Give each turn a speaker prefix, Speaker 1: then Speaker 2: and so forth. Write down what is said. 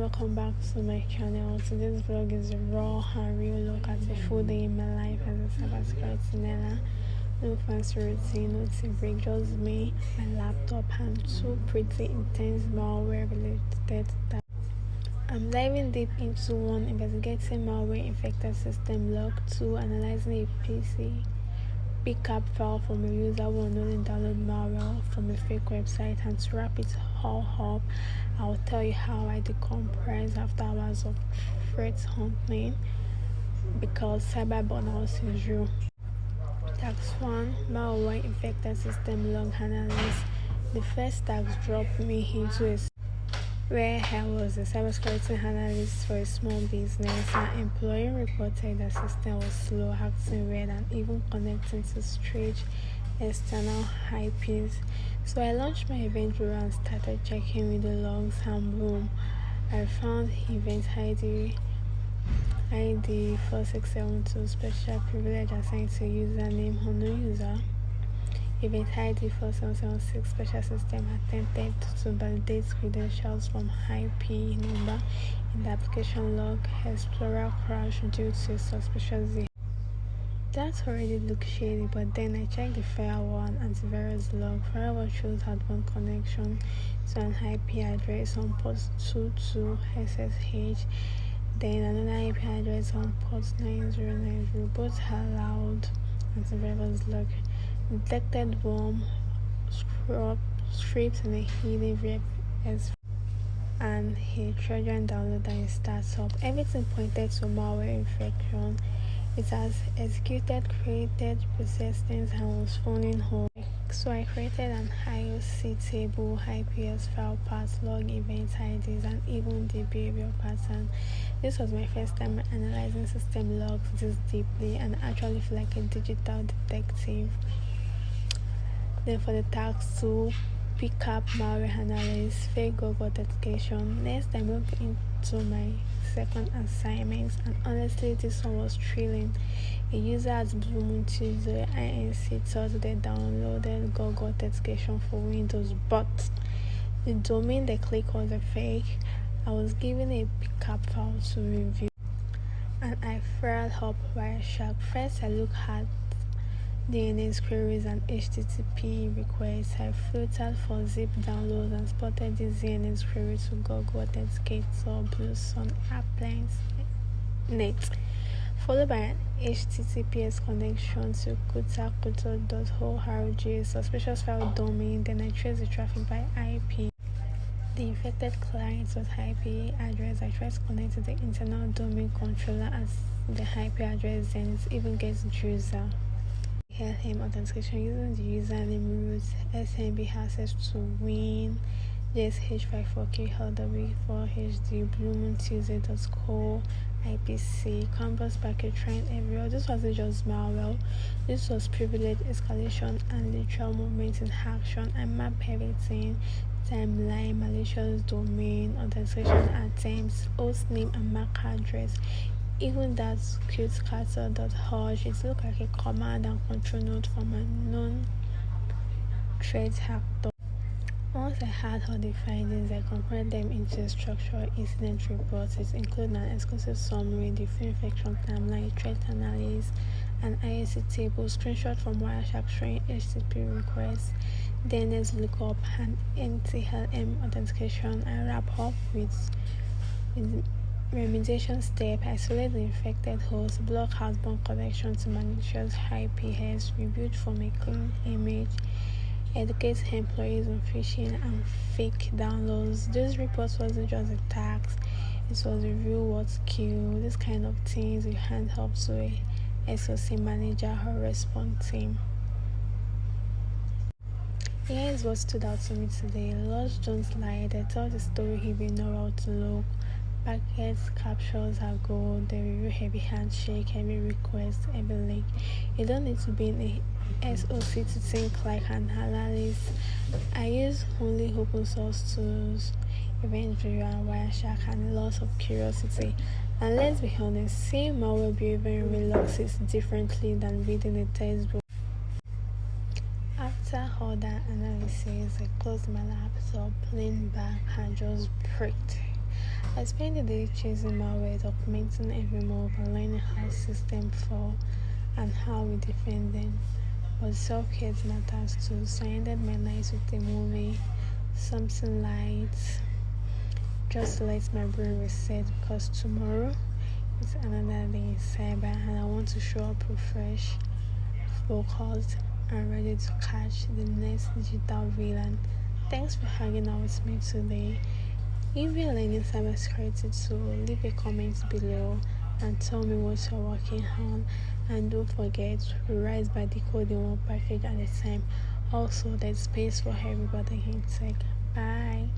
Speaker 1: welcome back to my channel. Today's vlog is a raw and real look at a full day in my life as a cybersecurity nella. No fancy routine, no tea break, just me, my laptop, and two pretty intense malware related tasks. I'm diving deep into 1, investigating malware-infected system log, 2, analyzing a PCAP file from a user who unknowingly downloaded malware from a fake website, and to wrap it all up, I'll tell you how I decompress after hours of threat hunting because cyber burnout is real. Task 1, malware-infected system log analysis. The first task dropped me into where I was a cybersecurity analyst for a small business. An employee reported the system was slow, acting weird, and even connecting to strange external IPs. So I launched my event bureau and started checking with the logs, and boom, I found event ID 4672, special privilege assigned to username unknown user. Event ID 4776, special system attempted to validate credentials from IP number in the application log. Explorer crash due to suspicious Z. That already looked shady, but then I checked the Firewall and Antivirus log. Firewall shows outbound connection to an IP address on port 22 SSH, then another IP address on port 9090. Both allowed. Antivirus log detected worm script in a hidden VPS and a Trojan downloader in startup. Everything pointed to malware infection. It has executed, created, processed things, and was phoning home. So I created an IOC table, IPS file path, log event IDs, and even the behavior pattern. This was my first time analyzing system logs this deeply, and I actually feel like a digital detective. Then for the task 2, PCAP malware analysis, fake Google authentication. Next I moved into my second assignment, and honestly this one was thrilling. A user at Blue Moon Tuesday INC thought they downloaded Google authentication for Windows, but the domain they clicked was a fake. I was given a PCAP file to review, and I fired up Wireshark. First I looked at DNS queries and HTTP requests. I filtered for zip downloads and spotted this DNS query to Google Authenticator Blue Sun Appliance Net, followed by an HTTPS connection to kutakuta.org, a suspicious file domain. Then I traced the traffic by IP. The infected client was IP address. I tried to connect to the internal domain controller as the IP address, then it even gets user. LM authentication using the username root, SMB access to win, JSH54K, LW4HD, BlueMoonTuesday.co, IPC, Canvas packet train everywhere. This wasn't just malware, this was privilege escalation and literal movement in action. I mapped everything: timeline, malicious domain, authentication attempts, host name and MAC address. Even that kutakuta.org, it looked like a command and control node from a known threat actor. Once I had all the findings, I compared them into a structured incident report. It included an exclusive summary, the full infection timeline, threat analysis, an IOC table, screenshot from Wireshark showing HTTP requests, DNS lookup, and NTLM authentication. I wrap up with remediation step: isolate the infected host, block outbound connection to malicious IPs, rebuild from a clean image, educate employees on phishing and fake downloads. This report wasn't just a task, it was a real world skill. This kind of things you hand up to a SOC manager or response team. Here is what stood out to me today. Lodge don't lie, they tell the story if you know how to look. Packets captures are gold. They review heavy handshake, heavy request, heavy link. You don't need to be in a SOC to think like an analyst. I use only open source tools, event bureau and Wireshark, and lots of curiosity. And let's be honest, seeing malware behavior in real logs is differently than reading a textbook. After all that analysis, I closed my laptop, leaned back, and just breathed. I spend the day chasing malware, documenting every move, and learning how systems fall and how we defend them. But self-care matters too, so I ended my night with a movie, something light, just to let my brain reset because tomorrow is another day in cyber and I want to show up refreshed, focused, and ready to catch the next digital villain. Thanks for hanging out with me today. If you're learning cybersecurity too, leave a comment below and tell me what you're working on. And don't forget, we rise by decoding one package at a time. Also, there's space for everybody in tech. Bye.